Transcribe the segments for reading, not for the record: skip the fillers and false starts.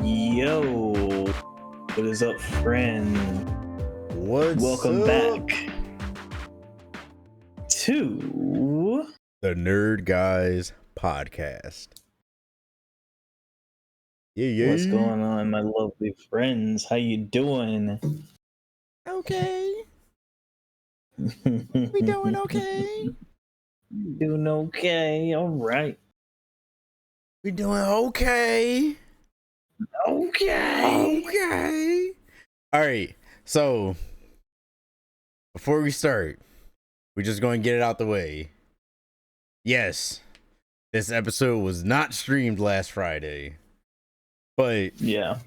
Yo, what is up, friend? What's Welcome up? back to The Nerd Guys Podcast. Yeah. What's going on, my lovely friends? How you doing? Okay. We doing okay? Doing okay. All right. We doing okay. Okay. All right. So, before we start, we're just going to get it out the way. Yes, this episode was not streamed last Friday. But Yeah.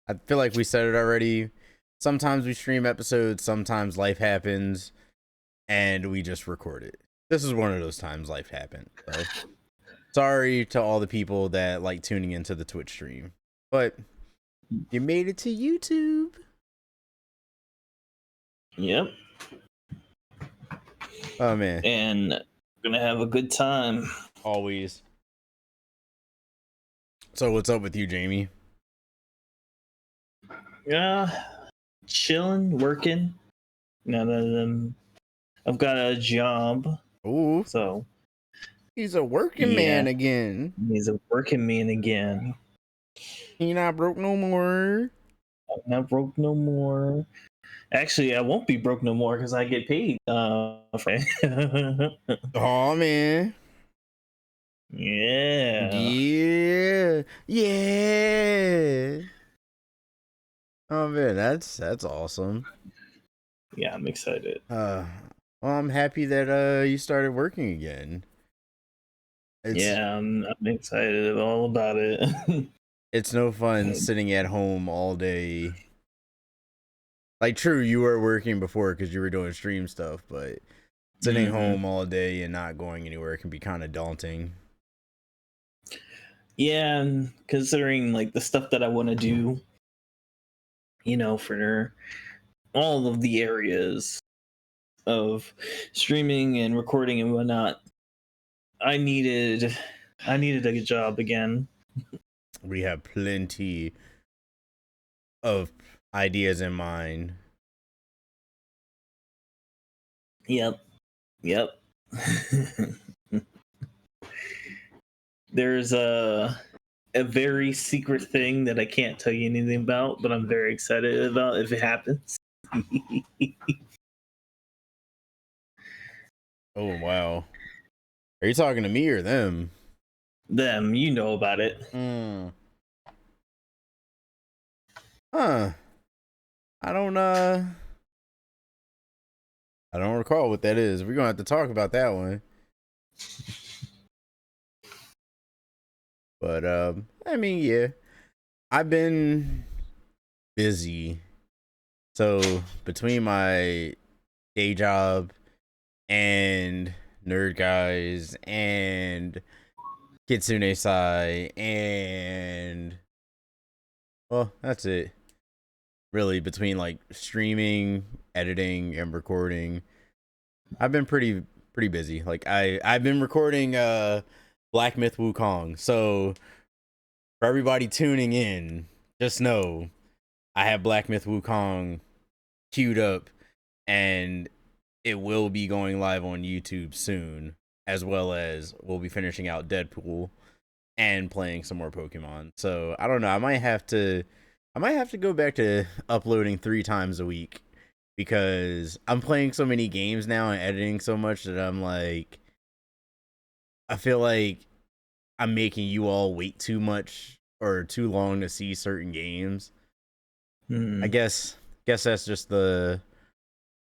I feel like we said it already. Sometimes we stream episodes, sometimes life happens, and we just record it. This is one of those times life happened. So sorry to all the people that like tuning into the Twitch stream, but you made it to YouTube. Yep. Oh man, And gonna have a good time. always. So what's up with you, Jamie? Yeah. Chilling, working. Now that I've got a job, Ooh, so he's a working man again. he's a working man again. He not broke no more. I'm not broke no more. Actually, I won't be broke no more because I get paid. Oh man. Yeah. Yeah. Oh man, that's awesome. Yeah, I'm excited. Well, I'm happy that you started working again. I'm excited all about it. It's no fun sitting at home all day. Like, true, you were working before because you were doing stream stuff, but sitting home all day and not going anywhere can be kind of daunting. Yeah, and considering like the stuff that I want to do, for all of the areas of streaming and recording and whatnot, I needed a job again. We have plenty of ideas in mind. Yep. There's a very secret thing that I can't tell you anything about, but I'm very excited about if it happens. Oh, wow. Are you talking to me or them? Them, you know about it. Huh. I don't recall what that is. We're gonna have to talk about that one. But I mean, yeah. I've been busy. So between my day job and Nerd Guys and Kitsune Sai and, well, that's it. Really, between like streaming, editing, and recording, I've been pretty busy. Like I've been recording Black Myth Wukong. So for everybody tuning in, just know I have Black Myth Wukong queued up, and it will be going live on YouTube soon, as well as we'll be finishing out Deadpool and playing some more Pokemon. So I don't know. I might have to go back to uploading 3 times a week because I'm playing so many games now and editing so much that I'm like, I feel like I'm making you all wait too much or too long to see certain games. I guess that's just the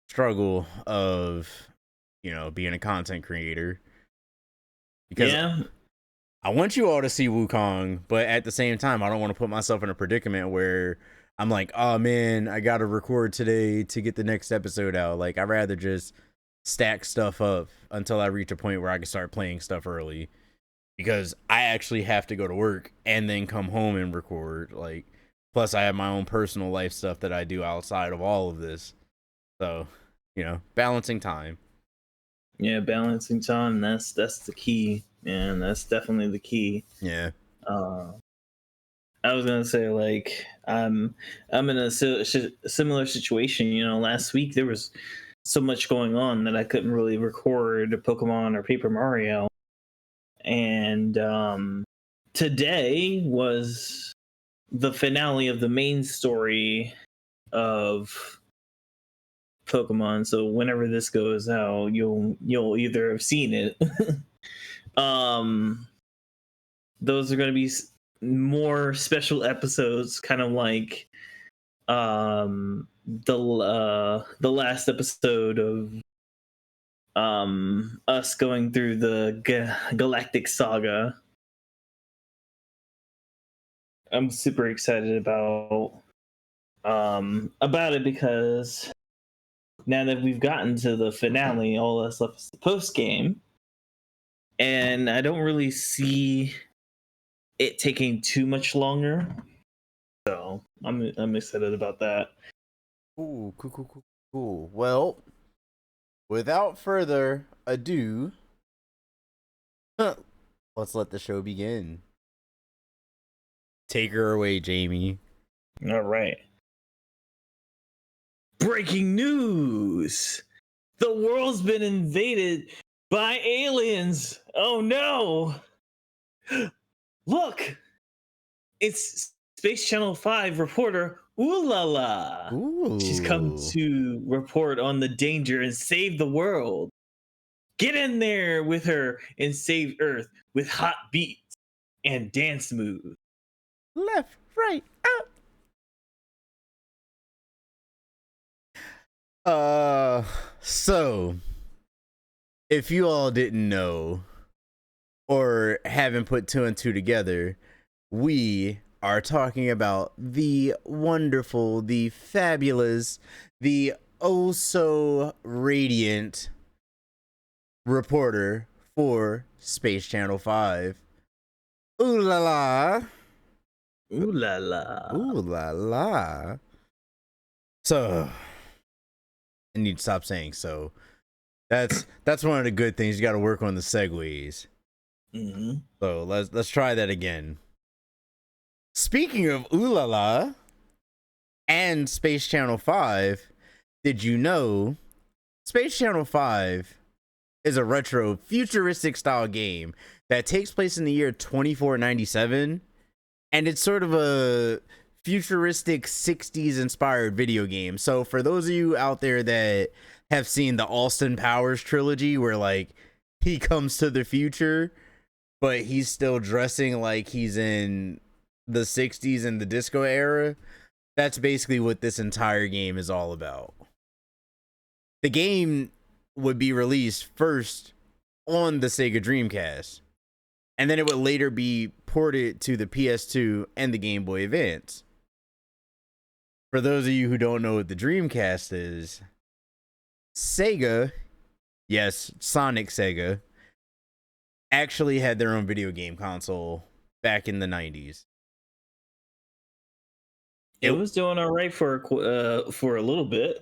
struggle of, being a content creator. Because I want you all to see Wukong, but at the same time, I don't want to put myself in a predicament where I'm like, oh man, I got to record today to get the next episode out. Like, I'd rather just stack stuff up until I reach a point where I can start playing stuff early. Because I actually have to go to work and then come home and record. Like, plus I have my own personal life stuff that I do outside of all of this. So, balancing time. Yeah, balancing time. That's the key, man. That's definitely the key. Yeah. I was gonna say like I'm in a similar situation. You know, last week there was so much going on that I couldn't really record Pokemon or Paper Mario, and today was the finale of the main story of Pokemon. So whenever this goes out, you'll either have seen it. um, those are going to be more special episodes, kind of like the last episode of us going through the Galactic Saga. I'm super excited about it because now that we've gotten to the finale, all that's left is the post game, and I don't really see it taking too much longer. So I'm excited about that. Ooh, cool. Well, without further ado, let's let the show begin. Take her away, Jamie. All right. Breaking news! The world's been invaded by aliens! Oh no! Look! It's Space Channel 5 reporter Oolala! Ooh. She's come to report on the danger and save the world. Get in there with her and save Earth with hot beats and dance moves. Left, right, up. So if you all didn't know or haven't put two and two together, we are talking about the wonderful, the fabulous, the oh so radiant reporter for Space Channel 5. Ooh la la. Ooh la la. Ooh la la. So I need to stop saying so. That's one of the good things. You got to work on the segues. Mm-hmm. So let's try that again. Speaking of Ooh La La and Space Channel 5, did you know Space Channel 5 is a retro futuristic style game that takes place in the year 2497, and it's sort of a futuristic 60s inspired video game. So for those of you out there that have seen the Austin Powers trilogy where like he comes to the future but he's still dressing like he's in the 60s and the disco era, that's basically what this entire game is all about. The game would be released first on the Sega Dreamcast, and then it would later be ported to the PS2 and the Game Boy Advance. For those of you who don't know what the Dreamcast is, Sega, yes, Sonic Sega, actually had their own video game console back in the 90s. It was doing all right for a little bit.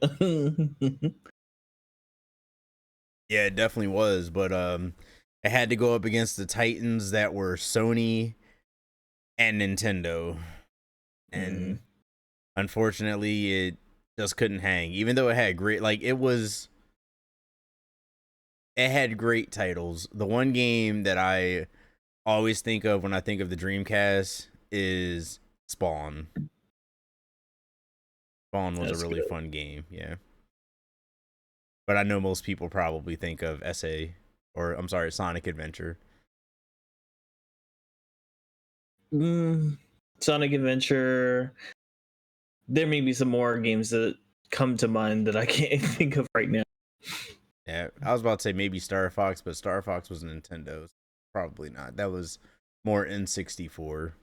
Yeah, it definitely was, but it had to go up against the Titans that were Sony and Nintendo. And unfortunately, it just couldn't hang. Even though it had great, like it had great titles. The one game that I always think of when I think of the Dreamcast is Spawn. Spawn was a really fun game, yeah. But I know most people probably think of Sonic Adventure. Sonic Adventure. There may be some more games that come to mind that I can't think of right now. Yeah, I was about to say maybe Star Fox, but Star Fox was Nintendo. So probably not. That was more N64.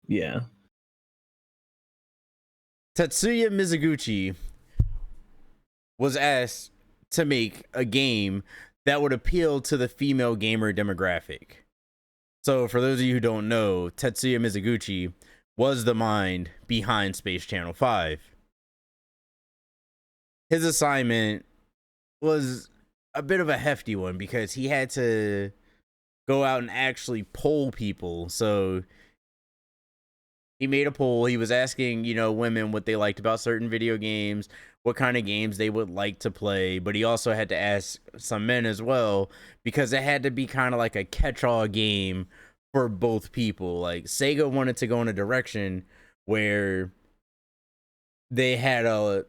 Yeah. Tetsuya Mizuguchi was asked to make a game that would appeal to the female gamer demographic. So for those of you who don't know, Tetsuya Mizuguchi was the mind behind Space Channel 5. His assignment was a bit of a hefty one because he had to go out and actually poll people. So he made a poll. He was asking, women what they liked about certain video games, what kind of games they would like to play. But he also had to ask some men as well, because it had to be kind of like a catch-all game for both people. Like, Sega wanted to go in a direction where they had a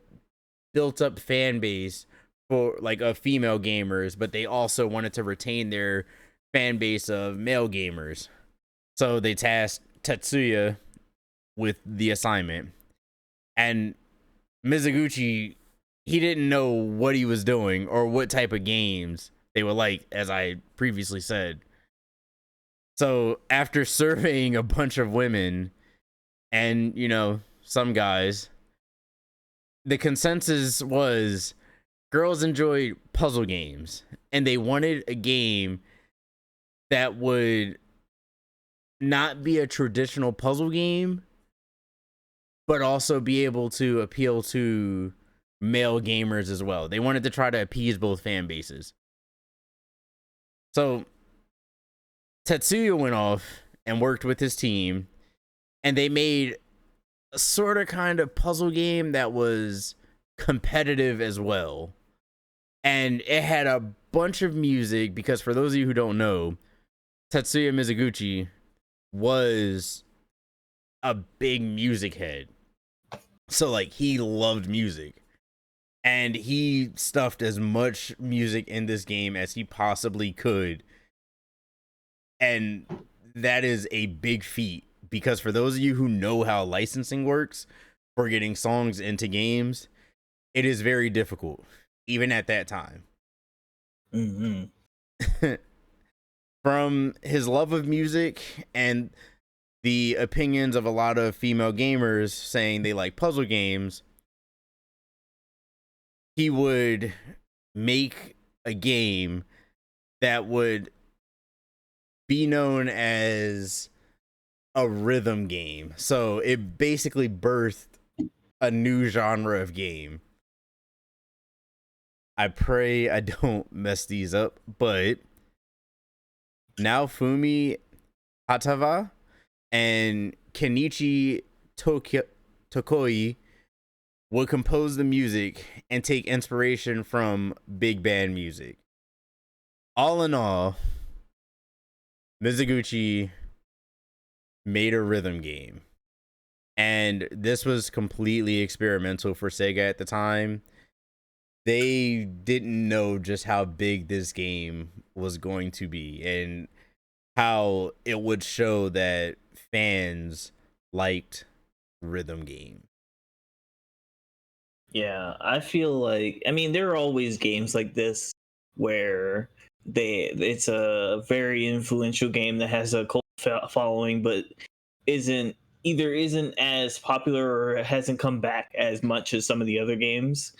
built-up fan base for like of female gamers, but they also wanted to retain their fan base of male gamers. So they tasked Tetsuya with the assignment, and Mizuguchi, he didn't know what he was doing or what type of games they were like, as I previously said. So after surveying a bunch of women and some guys, the consensus was girls enjoyed puzzle games, and they wanted a game that would not be a traditional puzzle game, but also be able to appeal to male gamers as well. They wanted to try to appease both fan bases. So Tetsuya went off and worked with his team, and they made a sort of kind of puzzle game that was competitive as well. And it had a bunch of music, because for those of you who don't know, Tetsuya Mizuguchi was a big music head. So like, he loved music, and he stuffed as much music in this game as he possibly could. And that is a big feat, because for those of you who know how licensing works for getting songs into games, it is very difficult, even at that time. Mm-hmm. From his love of music and the opinions of a lot of female gamers saying they like puzzle games, he would make a game that would be known as a rhythm game. So it basically birthed a new genre of game. I pray I don't mess these up, but Naofumi Hatava and Kenichi Tokoi would compose the music and take inspiration from big band music. All in all, Mizuguchi made a rhythm game, and this was completely experimental for Sega at the time. They didn't know just how big this game was going to be and how it would show that fans liked rhythm games. Yeah, I feel like, I mean, there are always games like this where it's a very influential game that has a cult following, but isn't as popular or hasn't come back as much as some of the other games.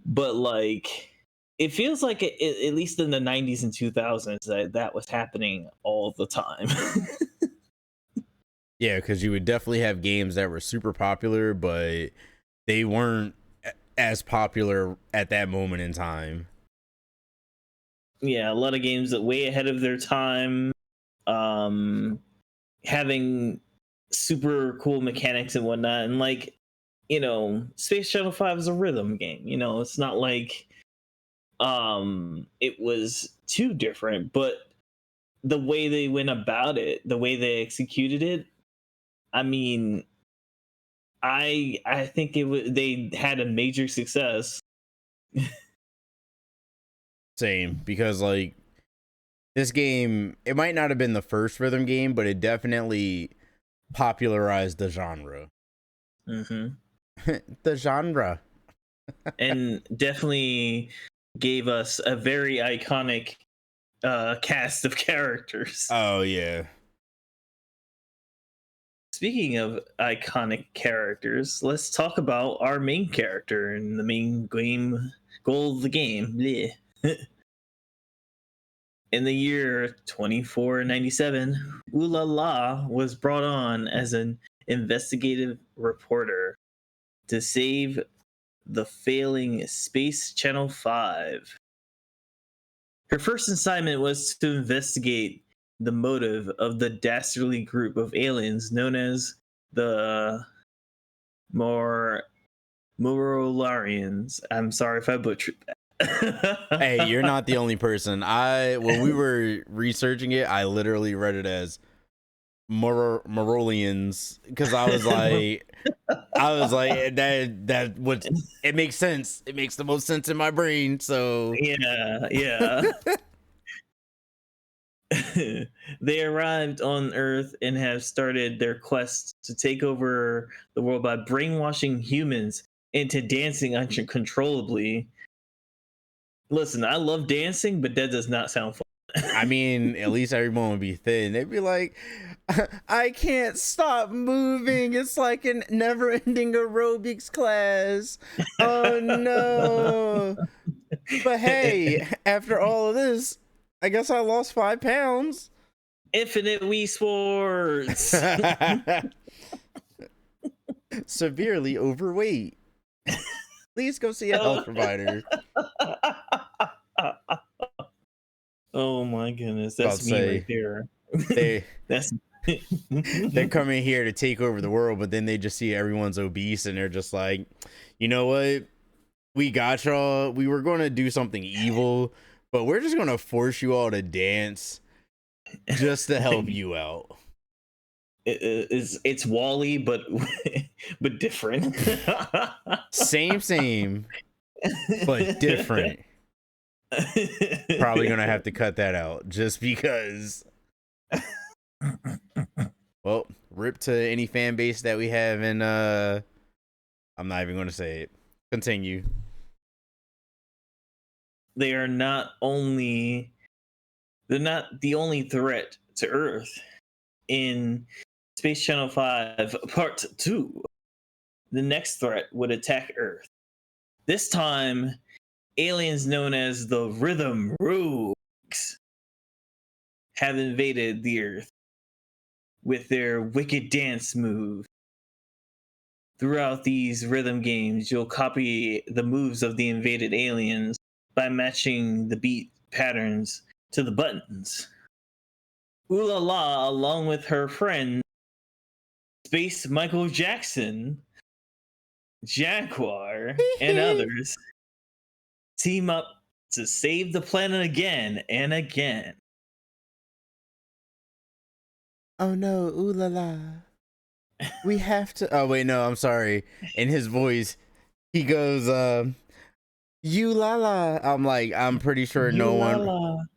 But like, it feels like at least in the 90s and 2000s that was happening all the time. Yeah, because you would definitely have games that were super popular, but they weren't as popular at that moment in time. Yeah, a lot of games that way ahead of their time, having super cool mechanics and whatnot, and like, Space Shuttle 5 is a rhythm game. It's not like it was too different, but the way they went about it, the way they executed it, I mean, I think they had a major success. Same, because like, this game, it might not have been the first rhythm game, but it definitely popularized the genre. Mm-hmm. The genre. And definitely gave us a very iconic cast of characters. Oh yeah. Speaking of iconic characters, let's talk about our main character and the main game goal of the game. Blech. In the year 2497, Ulala was brought on as an investigative reporter to save the failing Space Channel 5. Her first assignment was to investigate the motive of the dastardly group of aliens known as the more Morolarians. I'm sorry if I butchered that. Hey, you're not the only person. When we were researching it, I literally read it as Morolians because I was like that what it makes sense. It makes the most sense in my brain. So yeah. They arrived on Earth and have started their quest to take over the world by brainwashing humans into dancing uncontrollably. Listen, I love dancing, but that does not sound fun. I mean, at least everyone would be thin. They'd be like, I can't stop moving. It's like a never-ending aerobics class. Oh no. But hey, after all of this, I guess I lost 5 pounds. Infinite Wii Sports. Severely overweight. Please go see a health provider. Oh my goodness, that's me right there. They're coming here to take over the world, but then they just see everyone's obese and they're just like, you know what? We got y'all. We were going to do something evil, but we're just going to force you all to dance just to help you out. It's Wall-E, but different. Same, but different. Probably gonna have to cut that out just because. Well, rip to any fan base that we have, and I'm not even gonna say it. Continue. They're not the only threat to Earth. In Space Channel 5 Part 2, the next threat would attack Earth. This time, aliens known as the Rhythm Rogues have invaded the Earth with their wicked dance move. Throughout these rhythm games, you'll copy the moves of the invaded aliens by matching the beat patterns to the buttons. Ooh La La, along with her friend Space Michael Jackson, Jaguar, and others, team up to save the planet again and again. Oh no, ooh la la. We have to. Oh wait, no, I'm sorry. In his voice, he goes, "You la la." I'm like, I'm pretty sure no one.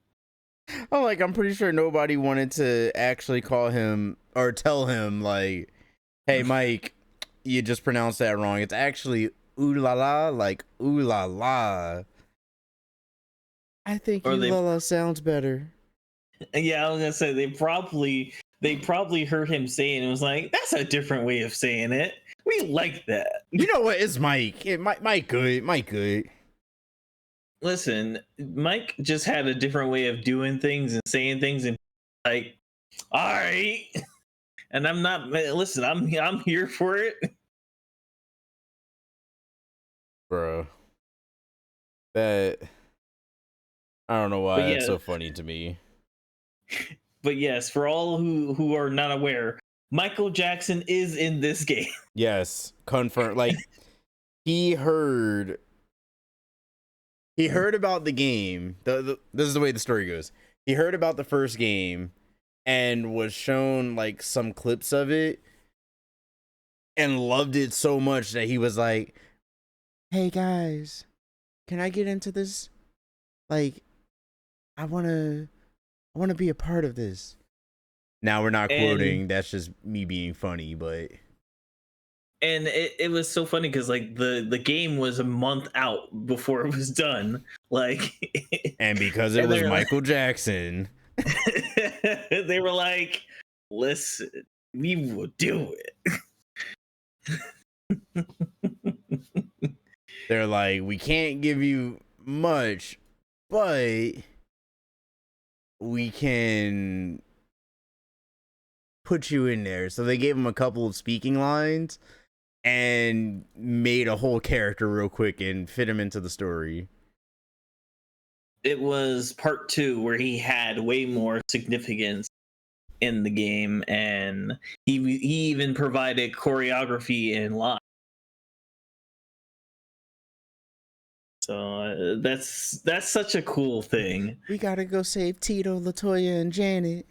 I'm pretty sure nobody wanted to actually call him or tell him like, "Hey, Mike, you just pronounced that wrong. It's actually ooh la la, like ooh la la." I think ooh la la sounds better. Yeah, I was gonna say they probably heard him say it and was like, "That's a different way of saying it. We like that." You know what? It's Mike. Mike good. Listen, Mike just had a different way of doing things and saying things, and like, all right. And I'm not. Listen, I'm here for it, bro. That I don't know why it's so funny to me. But yes, for all who are not aware, Michael Jackson is in this game. Yes, confirm. Like he heard about the game. This is the way the story goes. He heard about the first game and was shown like some clips of it and loved it so much that he was like, "Hey guys, can I get into this? Like, I want to be a part of this." Now we're not quoting, that's just me being funny, but and it was so funny because like the game was a month out before it was done, like, and because it was Michael Jackson, they were like, "Listen, we will do it." They're like, "We can't give you much, but we can put you in there." So they gave him a couple of speaking lines and made a whole character real quick and fit him into the story. It was part 2 where he had way more significance in the game, and he even provided choreography in live. So that's such a cool thing. We gotta go save Tito, Latoya, and Janet.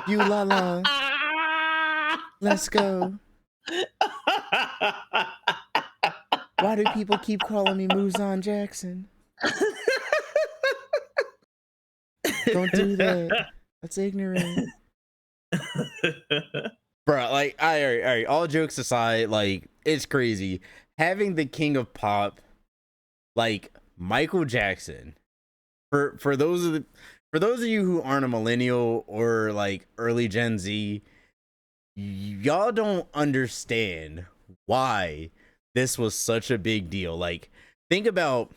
You la la. Let's go. Why do people keep calling me Muzan Jackson? Don't do that. That's ignorant. Bro, like, all right, all jokes aside, like, it's crazy. Having the king of pop, like, Michael Jackson, for those of you who aren't a millennial or, like, early Gen Z, y'all don't understand why this was such a big deal. Like, think about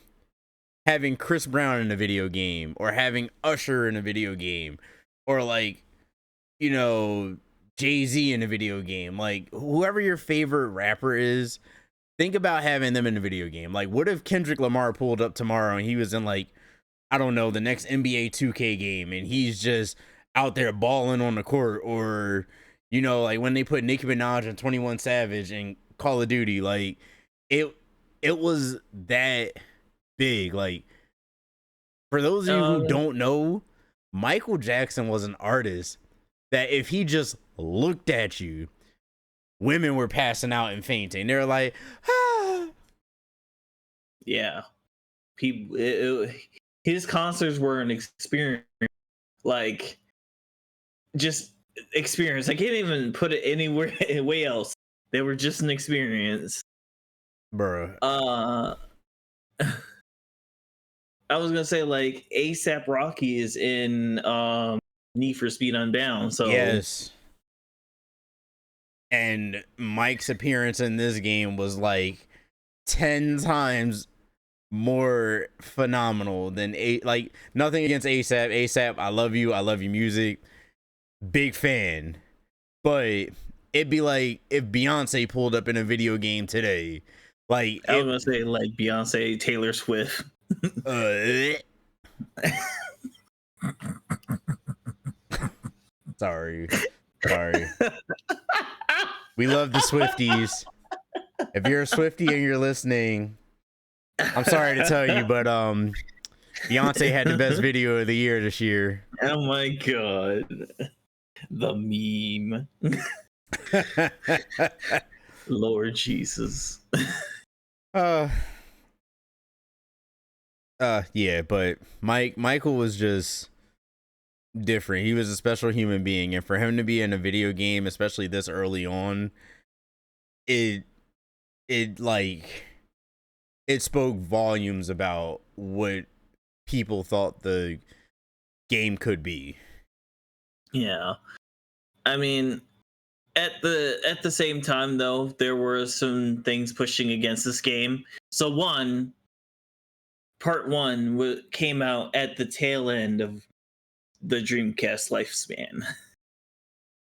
having Chris Brown in a video game, or having Usher in a video game, or, like, you know, Jay-Z in a video game. Like, whoever your favorite rapper is, think about having them in a video game. Like, what if Kendrick Lamar pulled up tomorrow and he was in, like, I don't know, the next NBA 2K game, and he's just out there balling on the court? Or, you know, like when they put Nicki Minaj and 21 Savage in Call of Duty, like, it was that big. Like, for those of you who don't know, Michael Jackson was an artist that if he just looked at you, women were passing out and fainting. They're like, ah. Yeah. His concerts were an experience. Like, just experience. I can't even put it anywhere way else. They were just an experience. Bruh. I was gonna say, like, ASAP Rocky is in Need for Speed Unbound. So yes. And Mike's appearance in this game was like 10 times more phenomenal than like, nothing against ASAP, I love you music, big fan, but it'd be like if Beyonce pulled up in a video game today. Like, I was gonna say, like, Beyonce, Taylor Swift. Sorry. We love the Swifties. If you're a Swiftie and you're listening, I'm sorry to tell you, but Beyonce had the best video of the year this year. Oh my god. The meme. Lord Jesus. Yeah, but Michael was just different. He was a special human being, and for him to be in a video game, especially this early on, it spoke volumes about what people thought the game could be. Yeah. I mean, at the same time, though, there were some things pushing against this game. So part one came out at the tail end of the Dreamcast lifespan.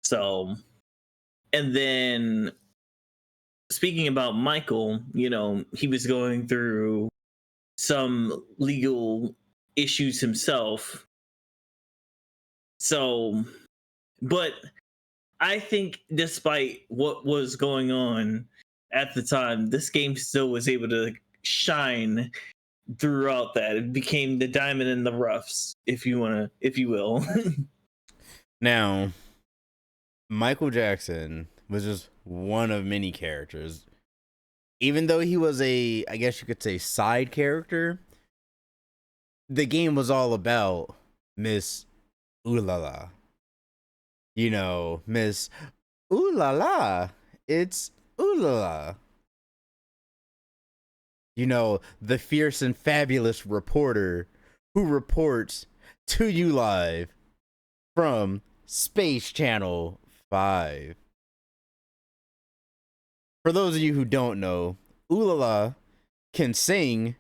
So, and then speaking about Michael, you know, he was going through some legal issues himself. So, but I think despite what was going on at the time, this game still was able to shine throughout that. It became the diamond in the roughs, if you will. Now, Michael Jackson was just one of many characters. Even though he was I guess you could say, side character, the game was all about Miss Ooh La La. You know, Miss Ooh La La. It's Ooh La La. You know, the fierce and fabulous reporter who reports to you live from Space Channel 5. For those of you who don't know, Ooh La La can sing,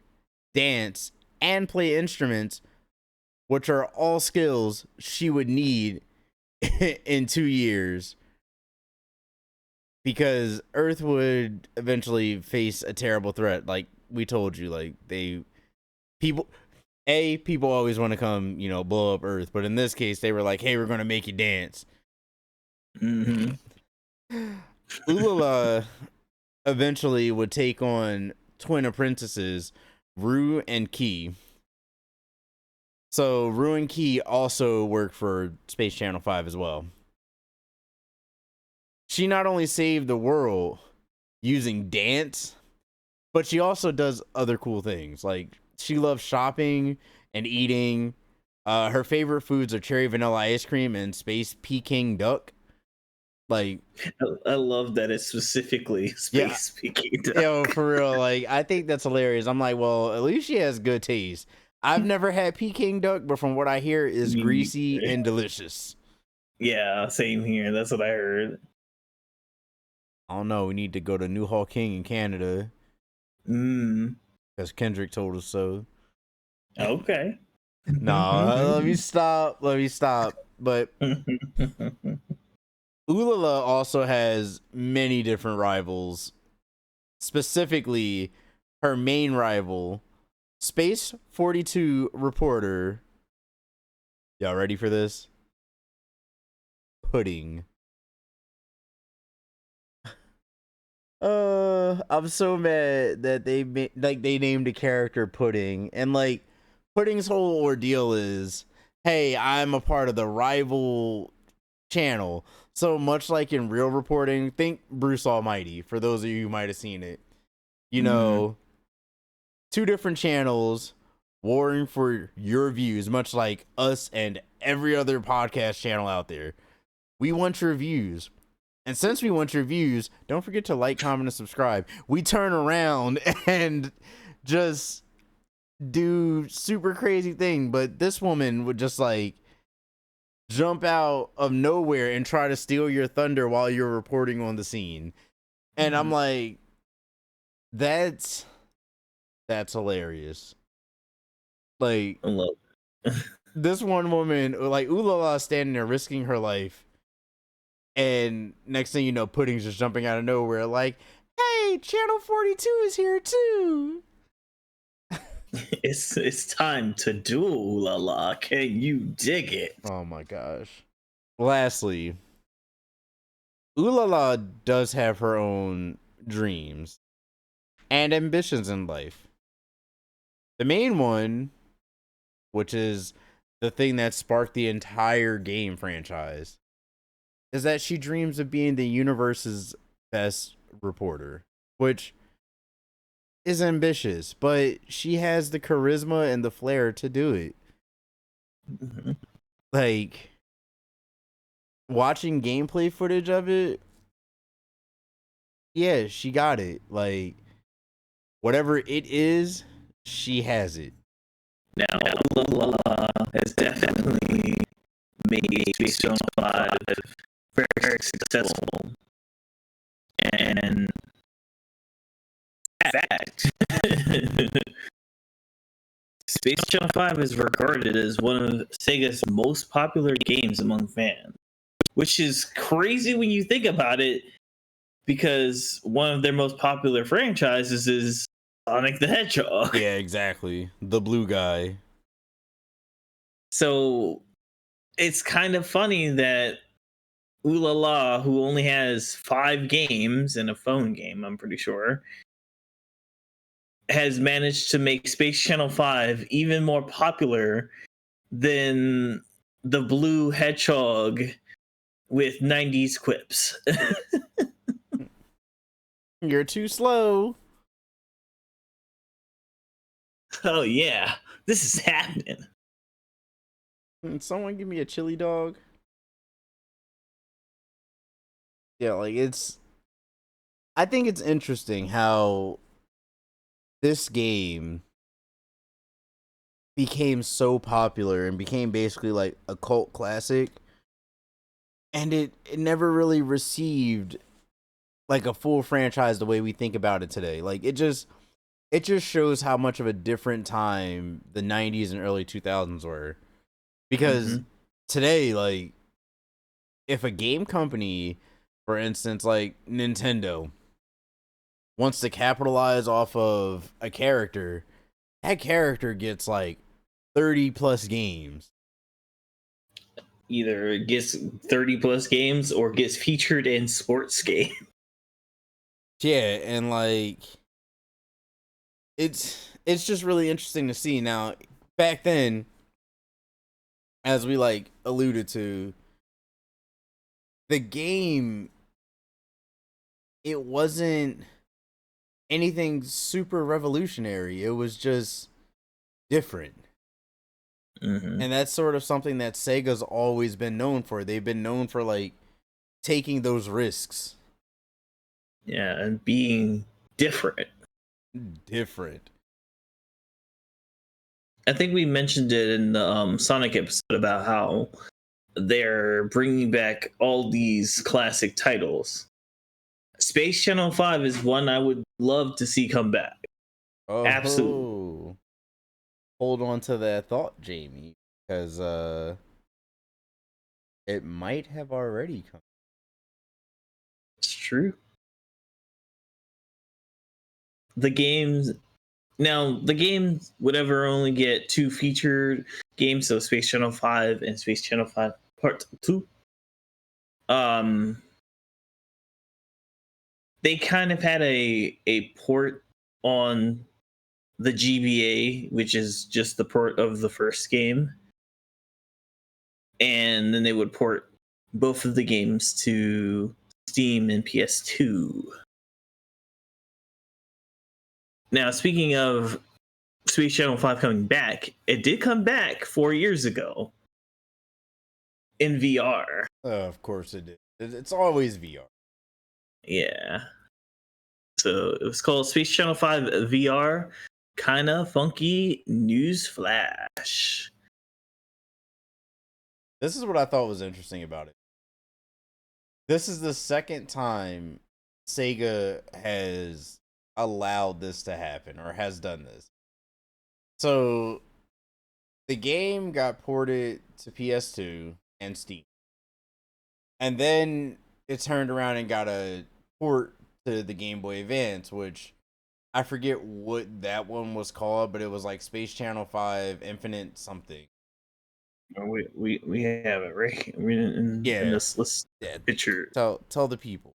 dance, and play instruments, which are all skills she would need in 2 years, because Earth would eventually face a terrible threat. Like we told you, like people People always want to come, blow up Earth, but in this case, they were like, "Hey, we're gonna make you dance." Mm-hmm. Ulala eventually would take on twin apprentices, Rue and Key. So Rue and Key also work for Space Channel 5 as well. She not only saved the world using dance, but she also does other cool things. Like, she loves shopping and eating. Her favorite foods are cherry vanilla ice cream and space Peking duck. Like, I love that it's specifically space speaking. Yo, for real, like, I think that's hilarious. I'm like, well, at least she has good taste. I've never had Peking duck, but from what I hear, is greasy and delicious. Yeah, same here. That's what I heard. I don't know. We need to go to Newhall King in Canada. Because Kendrick told us so. Okay. No, let me stop. But Ulala also has many different rivals. Specifically, her main rival, Space 42 reporter. Y'all ready for this? Pudding. I'm so mad that they named a character Pudding, and like Pudding's whole ordeal is, hey, I'm a part of the rival channel. So much like in real reporting, think Bruce Almighty, for those of you who might have seen it. Two different channels warring for your views, much like us and every other podcast channel out there. We want your views. And since we want your views, don't forget to like, comment, and subscribe. We turn around and just do super crazy thing. But this woman would just like jump out of nowhere and try to steal your thunder while you're reporting on the scene. And I'm like, that's hilarious. Like, I love this one woman, like Ulala, standing there risking her life. And next thing you know, Pudding's just jumping out of nowhere like, hey, Channel 42 is here too. It's time to duel, la la. Can you dig it? Oh my gosh. Lastly, Ulala does have her own dreams and ambitions in life. The main one, which is the thing that sparked the entire game franchise, is that she dreams of being the universe's best reporter, which is ambitious, but she has the charisma and the flair to do it. Like, watching gameplay footage of it, yeah, she got it. Like, whatever it is, she has it. Now, Ulala has definitely made Space Channel 5 very successful. And fact, Space Channel 5 is regarded as one of Sega's most popular games among fans, which is crazy when you think about it, because one of their most popular franchises is Sonic the Hedgehog. Yeah, exactly. The blue guy. So it's kind of funny that Ulala, who only has 5 games and a phone game, I'm pretty sure, has managed to make Space Channel 5 even more popular than the blue hedgehog with 90s quips. You're too slow. Oh yeah, this is happening. Can someone give me a chili dog? Yeah, like, I think it's interesting how this game became so popular and became basically like a cult classic, and it never really received like a full franchise the way we think about it today. Like, it just shows how much of a different time the 90s and early 2000s were, because today, like, if a game company, for instance, like Nintendo, wants to capitalize off of a character, that character gets like 30 plus games. Either it gets 30 plus games or gets featured in sports game. Yeah, and like it's just really interesting to see. Now, back then, as we like alluded to, the game, it wasn't anything super revolutionary. It was just different. Mm-hmm. And that's sort of something that Sega's always been known for. They've been known for like taking those risks. Yeah, and being different. Different. I think we mentioned it in the Sonic episode about how they're bringing back all these classic titles. Space Channel 5 is one I would love to see come back. Oh, Absolutely. hold on to that thought, Jamie, because it might have already come. It's true. The games the game would ever only get 2 featured games, so Space Channel 5 and Space Channel 5 Part 2. They kind of had a port on the GBA, which is just the port of the first game. And then they would port both of the games to Steam and PS2. Now, speaking of Space Channel 5 coming back, it did come back 4 years ago in VR. Of course it did. It's always VR. Yeah. So it was called Space Channel 5 VR. Kinda funky news flash. This is what I thought was interesting about it. This is the second time Sega has allowed this to happen or has done this. So the game got ported to PS2 and Steam. And then it turned around and got a port to the Game Boy Advance, which I forget what that one was called, but it was like Space Channel 5 Infinite something. We have it right in this list picture. Tell the people.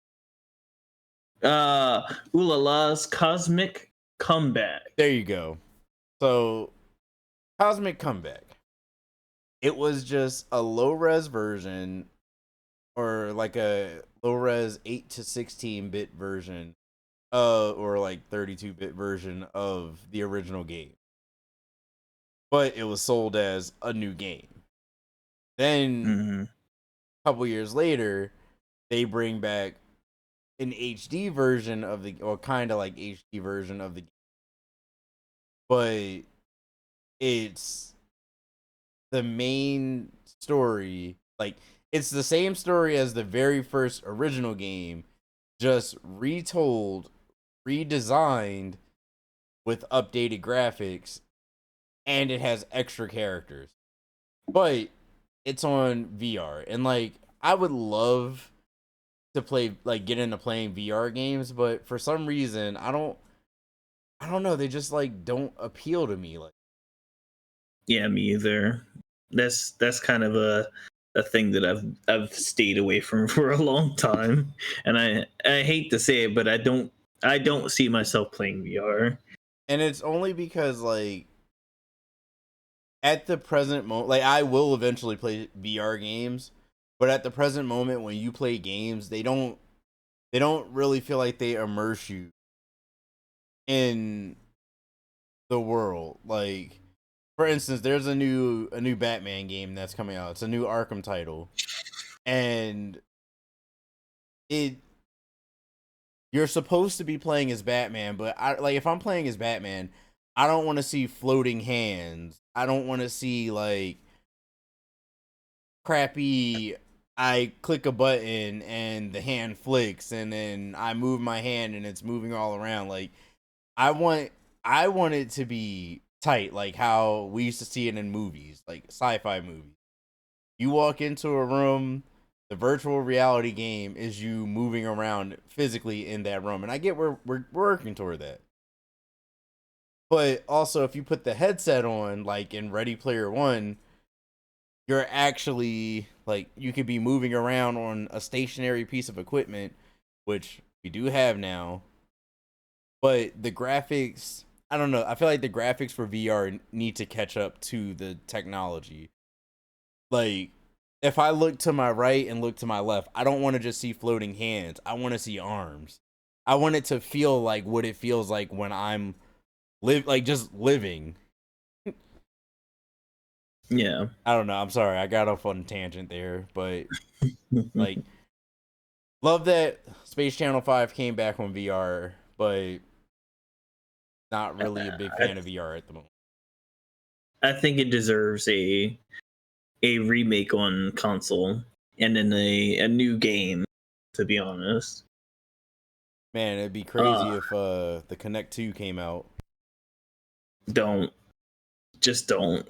Ulala's Cosmic Comeback. There you go. So Cosmic Comeback. It was just a low res version, or like a low res 8 to 16-bit version, or like 32-bit version of the original game. But it was sold as a new game. Then a couple years later, they bring back an HD version of the, or kind of like HD version of the game. But it's the main story, like it's the same story as the very first original game, just retold, redesigned with updated graphics, and it has extra characters. But it's on VR, and like I would love to play, like get into playing VR games, but for some reason I don't know, they just like don't appeal to me. Like, yeah, me either. That's kind of a thing that I've stayed away from for a long time, and I hate to say it, but I don't see myself playing VR. And it's only because like at the present moment, like I will eventually play VR games, but at the present moment when you play games, they don't really feel like they immerse you in the world. Like, for instance, there's a new Batman game that's coming out. It's a new Arkham title, and you're supposed to be playing as Batman, but if I'm playing as Batman, I don't want to see floating hands. I don't want to see like crappy, I click a button and the hand flicks and then I move my hand and it's moving all around. Like I want it to be tight, like how we used to see it in movies, like sci-fi movies. You walk into a room, the virtual reality game is you moving around physically in that room, and I get we're working toward that. But also, if you put the headset on, like in Ready Player One, you're actually like you could be moving around on a stationary piece of equipment, which we do have now. But the graphics, I don't know. I feel like the graphics for VR need to catch up to the technology. Like, if I look to my right and look to my left, I don't want to just see floating hands. I want to see arms. I want it to feel like what it feels like when I'm just living. Yeah. I don't know. I'm sorry. I got off on a tangent there, but like, love that Space Channel 5 came back on VR, but not really a big fan of VR at the moment. I think it deserves a remake on console and then a new game, to be honest. Man, it'd be crazy if the Connect 2 came out. Don't. Just don't.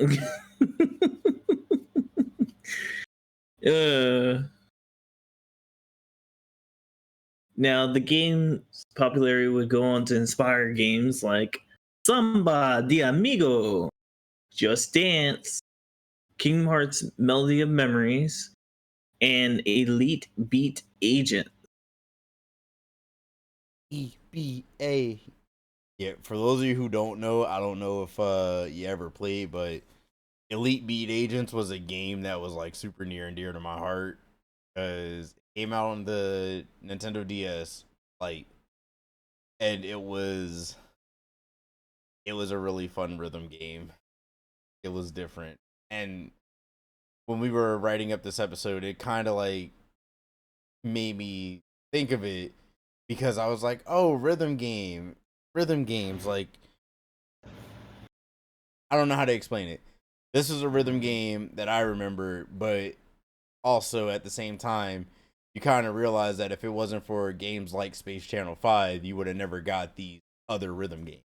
Now, the game's popularity would go on to inspire games like Samba de Amigo, Just Dance, Kingdom Hearts Melody of Memories, and Elite Beat Agent. EBA. Yeah, for those of you who don't know, I don't know if you ever played, but Elite Beat Agents was a game that was like super near and dear to my heart because it came out on the Nintendo DS, like, and it was a really fun rhythm game. It was different, and when we were writing up this episode, it kind of like made me think of it because I was like, oh, rhythm games, like, I don't know how to explain it. This is a rhythm game that I remember, but also at the same time, you kind of realize that if it wasn't for games like Space Channel 5, you would have never got these other rhythm games.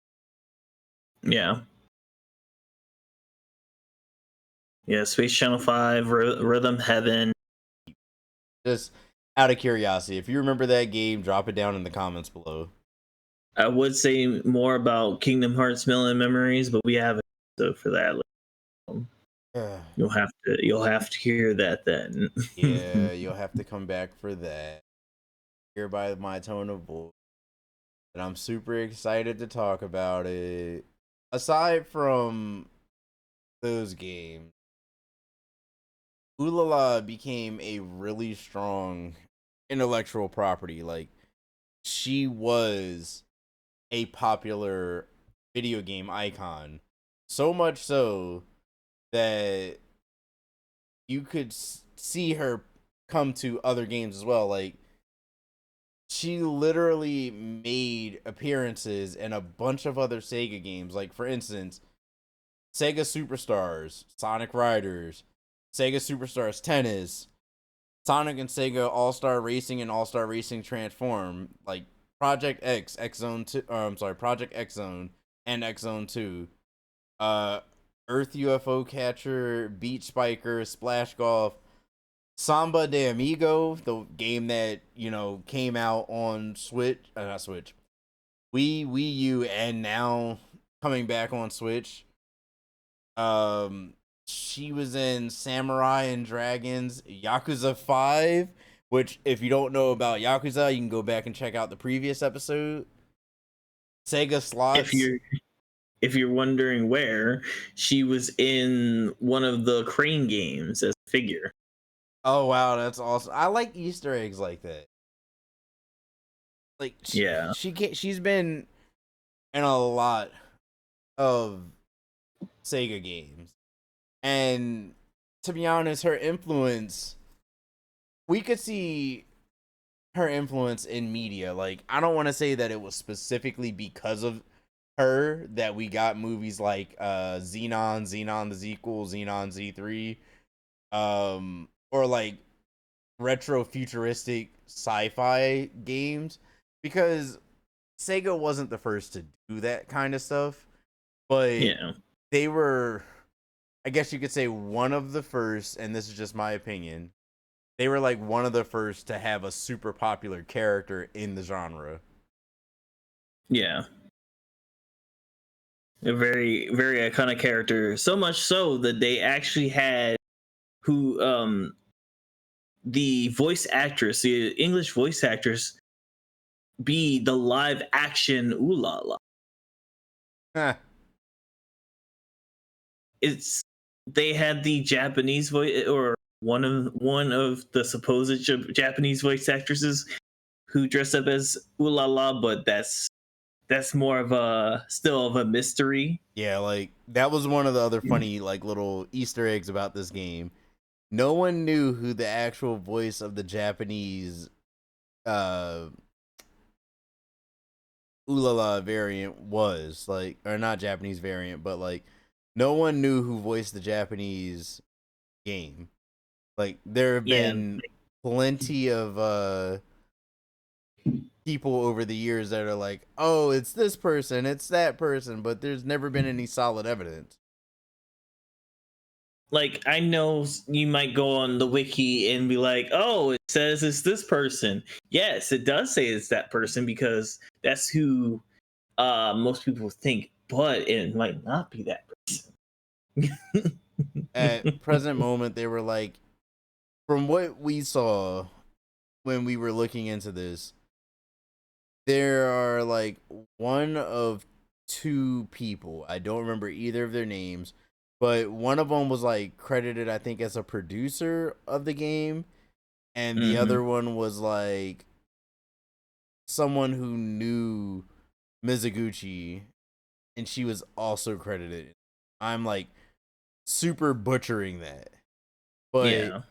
Yeah. Yeah, Space Channel 5, Rhythm Heaven. Just out of curiosity, if you remember that game, drop it down in the comments below. I would say more about Kingdom Hearts Melody of Memories, but we have an episode for that. You'll have to hear that then. Yeah, you'll have to come back for that. Hear by my tone of voice. And I'm super excited to talk about it. Aside from those games, Ulala became a really strong intellectual property. Like, she was a popular video game icon. So much so that you could see her come to other games as well. Like, she literally made appearances in a bunch of other Sega games. Like, for instance, Sega Superstars, Sonic Riders, Sega Superstars Tennis, Sonic and Sega All Star Racing and All Star Racing Transform, like Project X, X Zone 2, Project X Zone and X Zone 2, Earth UFO Catcher, Beach Spiker, Splash Golf, Samba de Amigo, the game that, came out on Switch, not Switch, Wii U, and now coming back on Switch. She was in Samurai and Dragons, Yakuza 5, which, if you don't know about Yakuza, you can go back and check out the previous episode. Sega Slots. If you're wondering where, she was in one of the Crane games as a figure. Oh wow, that's awesome. I like Easter eggs like that. Like, she's been in a lot of Sega games. And to be honest, her influence, we could see her influence in media. Like, I don't want to say that it was specifically because of her that we got movies like Xenon the Sequel, Xenon Z3, or like retro futuristic sci-fi games, because Sega wasn't the first to do that kind of stuff, but they were, I guess you could say, one of the first, and this is just my opinion, they were like one of the first to have a super popular character in the genre. Yeah. A very, very iconic character. So much so that they actually had who the voice actress, the English voice actress, be the live action Ooh La La. Huh. It's they had the Japanese voice, or one of the supposed Japanese voice actresses who dressed up as Ooh La La, but that's more of a still of a mystery. Yeah, like that was one of the other funny like little Easter eggs about this game. No one knew who the actual voice of the Japanese uh Ulala variant was, like, or not Japanese variant, but like no one knew who voiced the Japanese game. Like there have Yeah, been plenty of people over the years that are like, "Oh, it's this person, it's that person," but there's never been any solid evidence. like I know you might go on the wiki and be like, "Oh, it says it's this person." Yes, it does say it's that person because that's who most people think, but it might not be that person. At present moment, they were like, from what we saw when we were looking into this, there are like one of two people. I don't remember either of their names, but one of them was like credited, I think, as a producer of the game, and the Hmm. other one was like someone who knew Mizuguchi, and she was also credited. I'm like super butchering that, but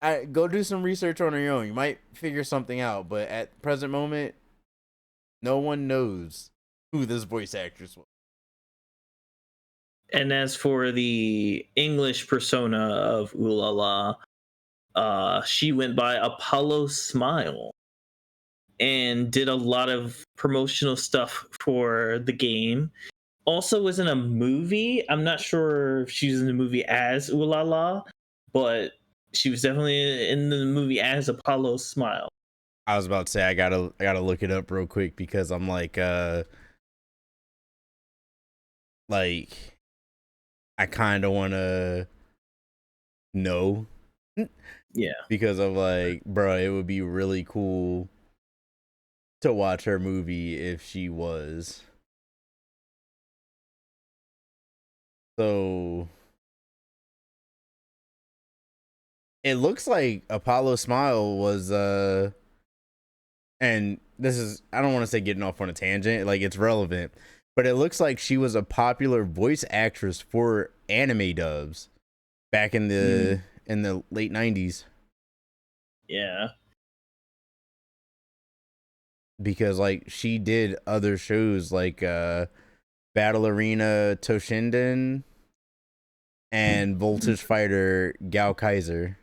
Yeah. go do some research on your own. You might figure something out, but at present moment, no one knows who this voice actress was. And as for the English persona of Ooh La La, she went by Apollo Smile and did a lot of promotional stuff for the game. Also was in a movie. I'm not sure if she was in the movie as Ooh La La, but she was definitely in the movie as Apollo Smile. I was about to say I gotta look it up real quick because I'm like I kind of want to know Yeah. because of like, bro, it would be really cool to watch her movie if she was. So it looks like Apollo Smile was and this is, I don't want to say getting off on a tangent, like it's relevant, but it looks like she was a popular voice actress for anime dubs back in Mm, the late 90s, yeah. because like she did other shows like Battle Arena Toshinden and Voltage Fighter Gal Kaiser,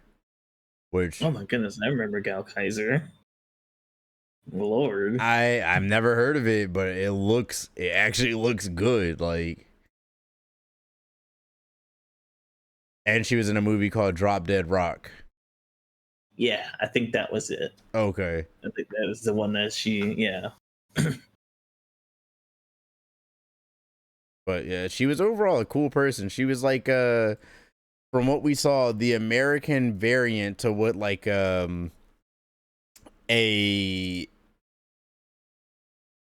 which Oh my goodness, I remember Gal Kaiser. Lord. I've never heard of it, but it actually looks good. Like, and she was in a movie called Drop Dead Rock. Yeah, I think that was it. Okay. I think that was the one that she, yeah. But yeah, she was overall a cool person. She was like from what we saw, the American variant to what like a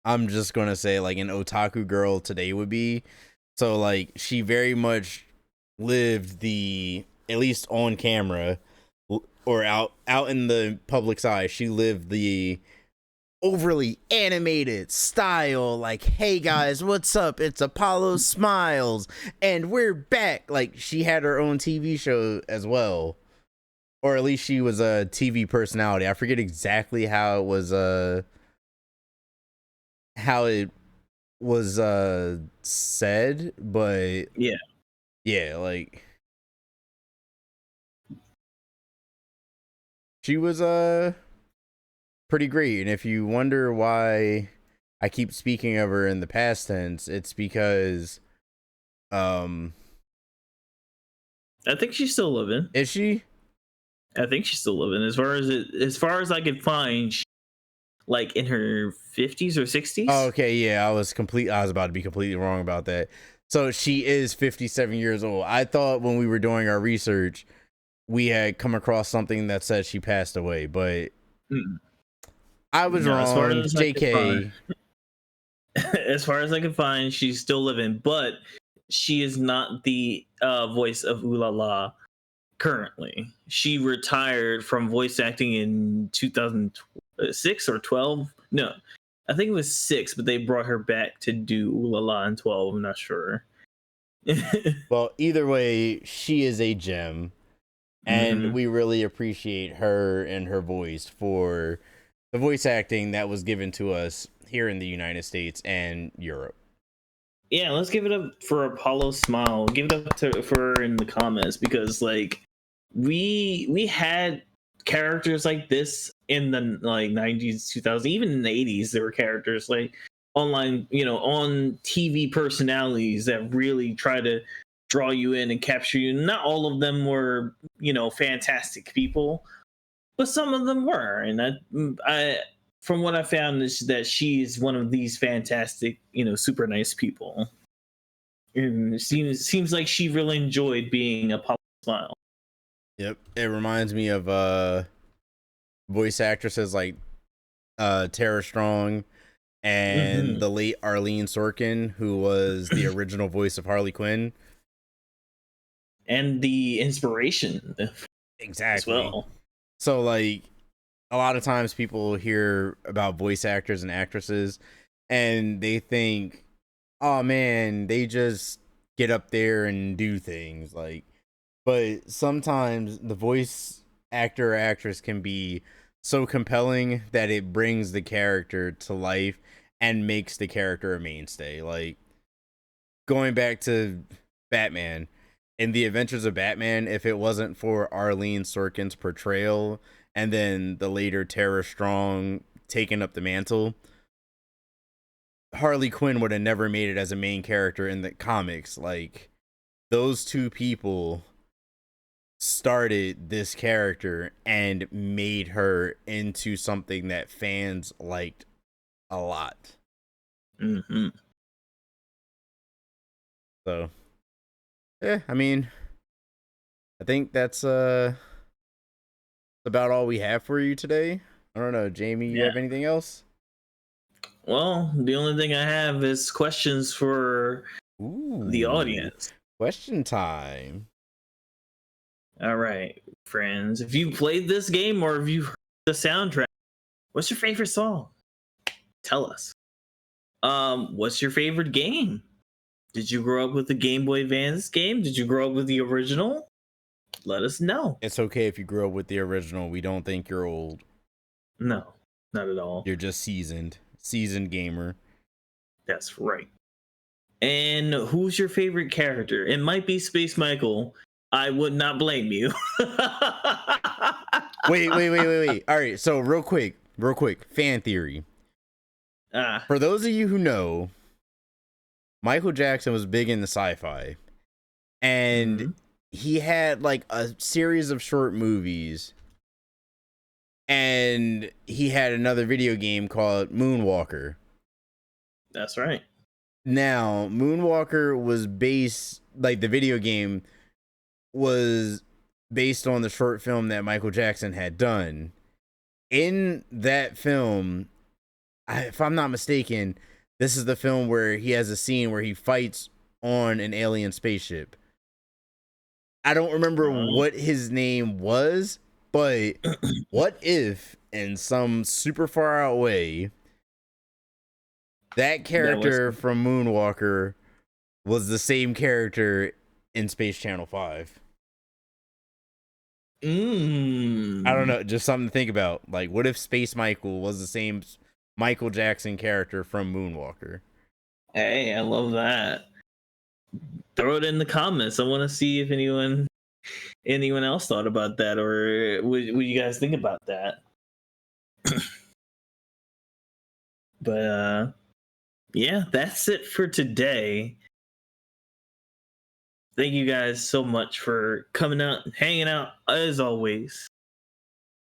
I'm just gonna say like an otaku girl today would be. So like she very much lived the, at least on camera or out in the public's eye, she lived the overly animated style, like, hey guys, what's up, it's Apollo Smiles and we're back. Like she had her own TV show as well, or at least she was a TV personality. I forget exactly how it was said, but Yeah. yeah, like she was pretty great. And if you wonder why I keep speaking of her in the past tense, it's because um I think she's still living. is she? I think she's still living. As far as I could find, like in her 50s or 60s. Oh, okay, yeah, I was about to be completely wrong about that. So she is 57 years old. I thought when we were doing our research, we had come across something that said she passed away, but Mm. I was No, as far wrong. as I can find, JK. as far as I can find, she's still living, but she is not the voice of Ooh La La currently. She retired from voice acting in 2006 or 12. No, I think it was 6, but they brought her back to do Ooh La La in 12. I'm not sure. Well, either way, she is a gem, and Hmm. we really appreciate her and her voice for the voice acting that was given to us here in the United States and Europe. Yeah, let's give it up for Apollo Smile. Give it up for her in the comments, because like we had characters like this in the like 90s, 2000s, even in the 80s. There were characters like online, on TV personalities that really try to draw you in and capture you. Not all of them were, fantastic people, but some of them were. And I from what I found is that she's one of these fantastic, super nice people. And it seems like she really enjoyed being a Apollo Smile. Yep, it reminds me of voice actresses like Tara Strong and Hmm. the late Arlene Sorkin, who was the original voice of Harley Quinn. And the inspiration as Exactly. well. So like a lot of times people hear about voice actors and actresses and they think, oh man, they just get up there and do things like, but sometimes the voice actor or actress can be so compelling that it brings the character to life and makes the character a mainstay. Like going back to Batman, in the Adventures of Batman, if it wasn't for Arlene Sorkin's portrayal and then the later Tara Strong taking up the mantle, Harley Quinn would have never made it as a main character in the comics. Like those two people started this character and made her into something that fans liked a lot. Hmm. So, yeah, I mean, I think that's about all we have for you today. I don't know, Jamie, you Yeah. have anything else? Well, the only thing I have is questions for the Ooh, audience. question time. All right, friends. If you played this game or if you heard the soundtrack, what's your favorite song? Tell us. What's your favorite game? Did you grow up with the Game Boy Advance game? Did you grow up with the original? Let us know. It's okay if you grew up with the original. We don't think you're old. No, not at all. You're just seasoned gamer. That's right. And who's your favorite character? It might be Space Michael. I would not blame you. Wait. All right, so real quick, fan theory. Ah. For those of you who know, Michael Jackson was big into sci-fi, and Mhm. he had like a series of short movies, and he had another video game called Moonwalker. That's right. Now, Moonwalker was based, like the video game was based on the short film that Michael Jackson had done. In that film, if I'm not mistaken, this is the film where he has a scene where he fights on an alien spaceship. I don't remember Oh. what his name was, but what if in some super far out way that That was. character from Moonwalker was the same character in Space Channel 5? I don't Mm. know, just something to think about. Like, what if Space Michael was the same Michael Jackson character from Moonwalker? Hey, I love that. Throw it in the comments. I want to see if anyone else thought about that, or what you guys think about that. But yeah, that's it for today. Thank you guys so much for coming out and hanging out as always.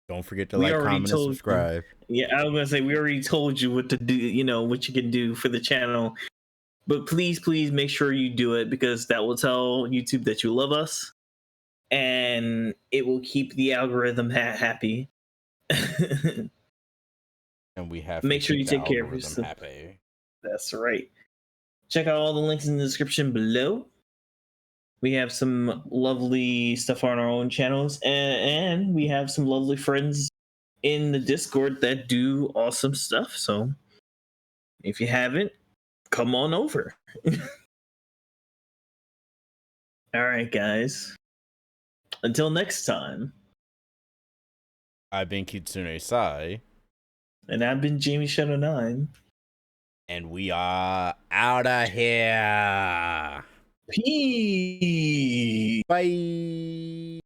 Don't forget to We like, already comment, and told you. subscribe. Yeah, I was gonna say we already told you what to do. You know what you can do for the channel, but please, please make sure you do it because that will tell YouTube that you love us, and it will keep the algorithm happy. And we have Make to sure keep you the take care of algorithm yourself. happy. That's right. Check out all the links in the description below. We have some lovely stuff on our own channels, and we have some lovely friends in the Discord that do awesome stuff. So if you haven't, come on over. All right, guys. Until next time. I've been Kitsune Sai. And I've been Jamie Shadow 9. And we are out of here. Peace. Bye.